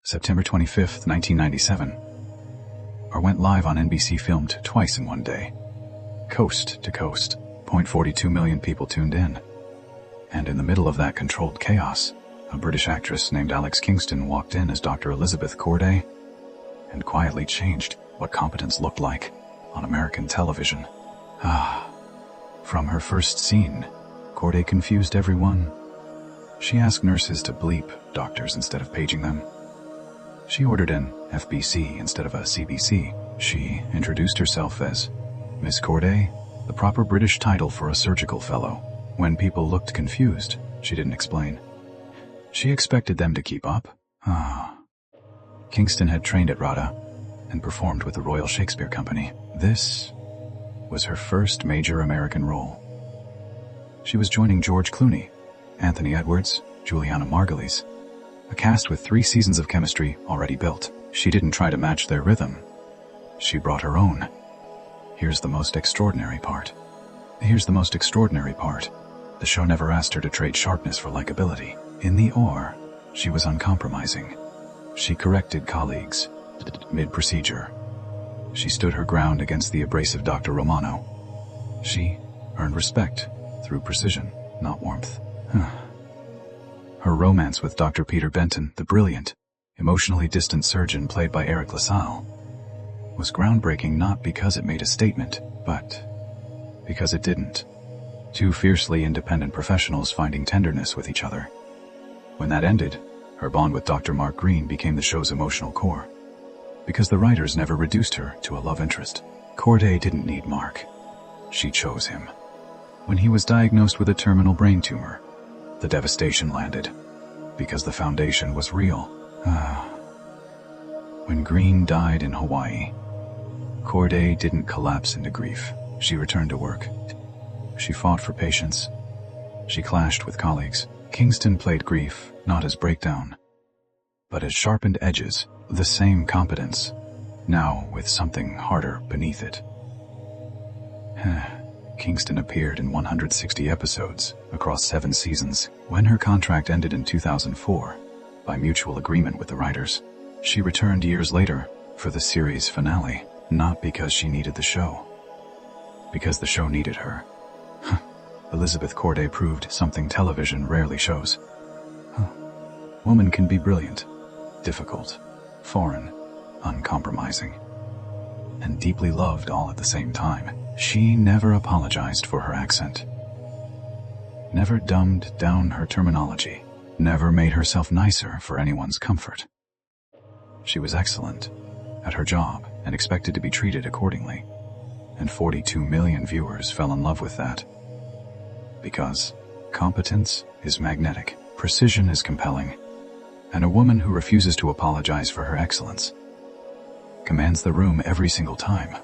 September 25th, 1997. Or went live on NBC, filmed twice in one day. Coast to coast, 0.42 million people tuned in. And in the middle of that controlled chaos, a British actress named Alex Kingston walked in as Dr. Elizabeth Corday and quietly changed what competence looked like on American television. From her first scene, Corday confused everyone. She asked nurses to bleep doctors instead of paging them. She ordered an FBC instead of a CBC. She introduced herself as Miss Corday, the proper British title for a surgical fellow. When people looked confused, she didn't explain. She expected them to keep up. Kingston had trained at RADA and performed with the Royal Shakespeare Company. This was her first major American role. She was joining George Clooney, Anthony Edwards, Juliana Margulies, a cast with 3 seasons of chemistry already built. She didn't try to match their rhythm. She brought her own. Here's the most extraordinary part. The show never asked her to trade sharpness for likability. In the OR, she was uncompromising. She corrected colleagues mid-procedure. She stood her ground against the abrasive Dr. Romano. She earned respect through precision, not warmth. Her romance with Dr. Peter Benton, the brilliant, emotionally distant surgeon played by Eric LaSalle, was groundbreaking not because it made a statement, but because it didn't. 2 fiercely independent professionals finding tenderness with each other. When that ended, her bond with Dr. Mark Green became the show's emotional core, because the writers never reduced her to a love interest. Corday didn't need Mark. She chose him. When he was diagnosed with a terminal brain tumor, the devastation landed, because the foundation was real. When Green died in Hawaii, Corday didn't collapse into grief. She returned to work. She fought for patients. She clashed with colleagues. Kingston played grief, not as breakdown, but as sharpened edges, the same competence, now with something harder beneath it. Kingston appeared in 160 episodes across 7 seasons. When her contract ended in 2004, by mutual agreement with the writers, she returned years later for the series finale, not because she needed the show, because the show needed her. Elizabeth Corday proved something television rarely shows. Woman can be brilliant, difficult, foreign, uncompromising, and deeply loved all at the same time. She never apologized for her accent, never dumbed down her terminology, never made herself nicer for anyone's comfort. She was excellent at her job and expected to be treated accordingly, and 42 million viewers fell in love with that. Because competence is magnetic, precision is compelling, and a woman who refuses to apologize for her excellence commands the room every single time.